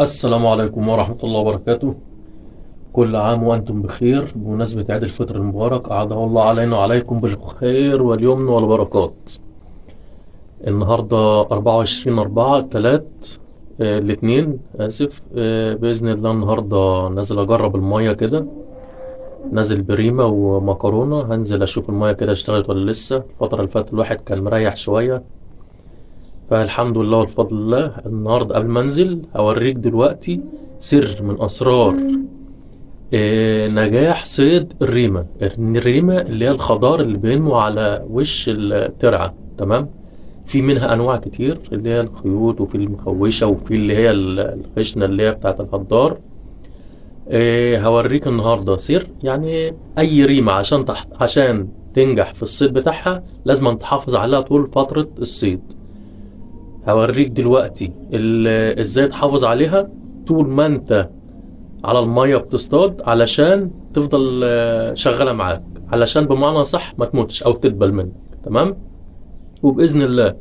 السلام عليكم ورحمة الله وبركاته. كل عام وأنتم بخير بمناسبة عيد الفطر المبارك، أعاده الله علينا وعليكم بالخير واليمن والبركات. النهاردة 24/4 تلات، الاتنين آسف. بإذن الله النهاردة نازل أجرب المية كده، نازل بريمة ومكرونة. هنزل أشوف المية كده اشتغلت ولا لسه. الفترة اللي فاتت الواحد كان مريح شوية، فالحمد لله والفضل الله. النهاردة قبل ما أنزل هوريك دلوقتي سر من أسرار نجاح صيد الريمة. الريمة اللي هي الخضار اللي بينمو على وش الترعة، تمام. في منها أنواع كتير، اللي هي الخيوط وفي المخوشة وفي اللي هي الخشنة اللي هي بتاعت الهدار. هوريك النهاردة سر، يعني أي ريمة عشان تنجح في الصيد بتاعها لازم تحافظ عليها طول فترة الصيد. هوريك دلوقتي ازاي تحافظ عليها طول ما انت على المية بتصطاد، علشان تفضل شغالة معاك، علشان بمعنى صح ما تموتش او تدبل منك، تمام. وبإذن الله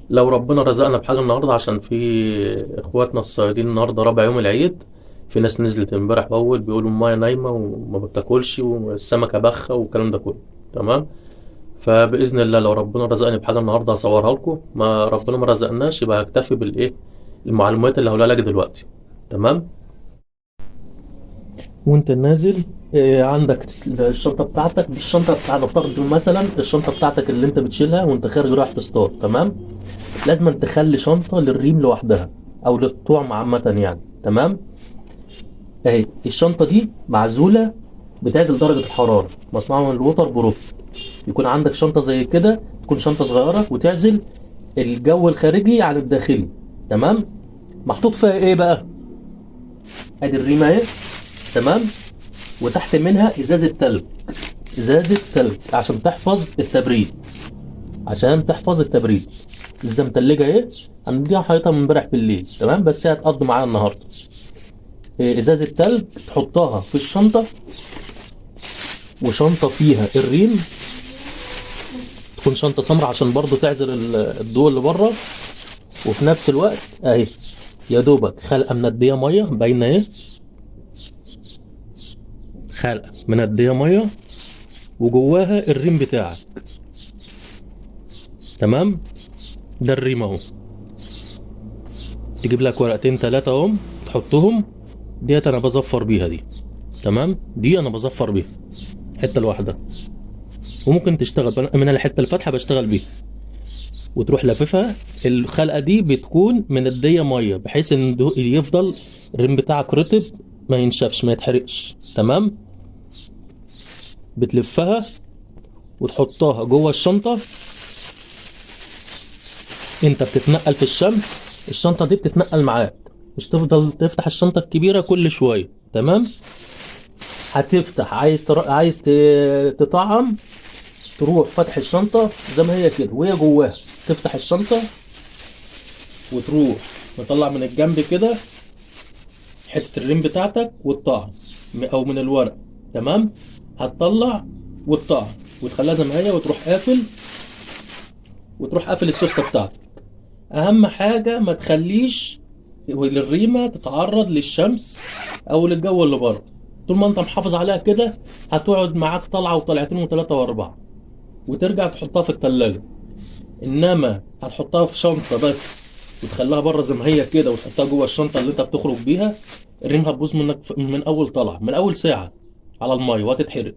لو ربنا رزقنا بحاجة النهاردة، عشان في اخواتنا الصيادين النهاردة رابع يوم العيد، في ناس نزلت امبارح واول بيقولوا المية نايمة وما بتاكلش والسمكة بخة والكلام ده كله، تمام. فبإذن الله لو ربنا رزقني بحاجة النهاردة هصورها لكم، ما ربنا ما رزقناش يبقى هكتفي بالايه، المعلومات اللي هقولها لك دلوقتي، تمام. وانت نازل عندك الشنطه بتاعتك دي، الشنطه بتاعتك فرض مثلا الشنطه بتاعتك اللي انت بتشيلها وانت خارج رايح تصطاد، تمام. لازم تخلي شنطه للريم لوحدها او للطعم عامه يعني، تمام. اهي الشنطه دي معزوله، بتعزل درجه الحراره، مصنوعه من الوتر بروف. يكون عندك شنطه زي كده، تكون شنطه صغيره وتعزل الجو الخارجي عن الداخلي، تمام. محطوط فيها ايه بقى؟ ادي الريمه اهي، تمام. وتحت منها ازازه تلج، ازازه تلج عشان تحفظ التبريد، عشان تحفظ التبريد. ازازه متلجه اهي، هنديها حيطها من امبارح بالليل، تمام، بس هي هتقضي معانا النهارده. ازازه تلج تحطها في الشنطه، وشنطه فيها الريم، تكون شنطه سمراء عشان برضو تعزل الضوء اللي بره. وفي نفس الوقت اهي يا دوبك خلقه منديه ميه باينه اهي، خلقه منديه ميه وجواها الريم بتاعك، تمام. ده الريم اهو. تجيب لك ورقتين تلاتة اهم تحطهم. ديت انا بظفر بيها دي، تمام. دي انا بظفر بيها حته لوحدها، وممكن تشتغل من الحته الفاتحه بشتغل بيها، وتروح لففها. الخلقه دي بتكون منديه ميه بحيث ان يفضل الريم بتاعك رطب، ما ينشفش ما يتحرقش، تمام. بتلفها وتحطها جوه الشنطه. انت بتتنقل في الشمس، الشنطه دي بتتنقل معاك، مش تفضل تفتح الشنطه الكبيره كل شويه، تمام. هتفتح عايز تطعم، تروح فتح الشنطه زي ما هي كده وهي جواها، تفتح الشنطه وتروح مطلع من الجنب كده حته الريم بتاعتك والطعم، او من الورق، تمام. هتطلع والطعم وتخليها زي ما هي، وتروح قافل السوسته بتاعتك. اهم حاجه ما تخليش الريمه تتعرض للشمس او للجو اللي بره. طول ما انت محافظ عليها كده هتقعد معاك طلعه وطلعتين وثلاثه واربعه، وترجع تحطها في التلاجة. انما هتحطها في شنطه بس وتخليها بره زي ما هي كده وتحطها جوه الشنطه اللي انت بتخرج بيها، الريم هتبوظ منك من اول طلعه، من اول ساعه على الميه وهتتحرق.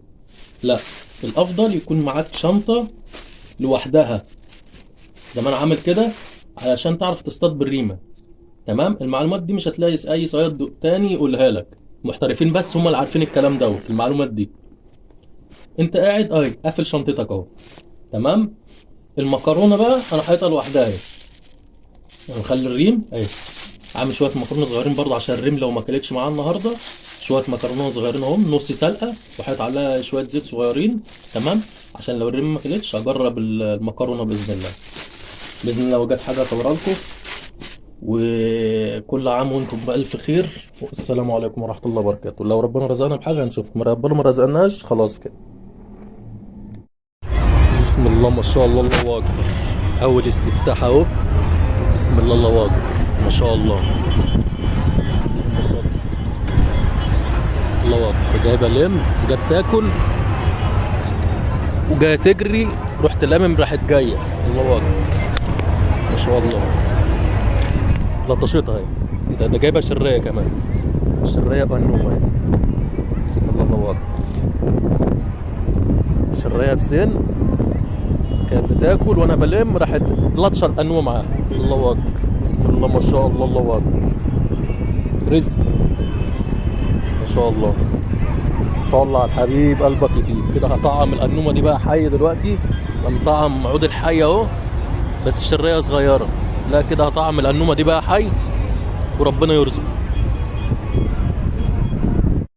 لا، الافضل يكون معاك شنطه لوحدها زي ما انا عامل كده، علشان تعرف تصطاد بالريمه، تمام. المعلومات دي مش هتلاقي اي صياد تاني يقولها لك، محترفين بس هم اللي عارفين الكلام دوت، المعلومات دي. انت قاعد اهي قافل شنطتك اهو، تمام. المكرونه بقى انا حاططها لوحدها اهي، يعني مخلي الريم اهي، عامل شويه مكرونه صغيرين برضه عشان الريم لو ما كلتش معاه النهارده. شويه مكرونه صغيرين اهم نص سلقه، وحاطط عليها شويه زيت صغيرين، تمام. عشان لو الريم ما كلتش هجرب المكرونه باذن الله. باذن الله لو جت حاجه اصورها لكم. وكل عام وانتم بألف خير، والسلام عليكم ورحمة الله وبركاته. لو ربنا رزقنا بحاجة هنشوفكم، ربنا ما رزقناش خلاص كده. بسم الله ما شاء الله، الله أكبر. أول استفتاح أهو، بسم الله الله أكبر ما شاء الله. الله اكبر. جايبه لم، جت تاكل وجايه تجري، رحت لامم راحت جايه. الله اكبر ما شاء الله. لطشتها اهي. ده جايبه شرايه كمان، شرايه بنومه اهي. بسم الله الله اكبر. شرايه في سن كانت بتاكل وانا بلم، راحت لطشه القنوه معاها. الله اكبر بسم الله ما شاء الله. الله اكبر رزق ما شاء الله. صلى على الحبيب قلبك يطيب. كده هطعم القنومه دي بقى حي دلوقتي. هنطعم عود الحي اهو، بس شرايه صغيره. لا كده هطعم القنومه دي بقى حي وربنا يرزق.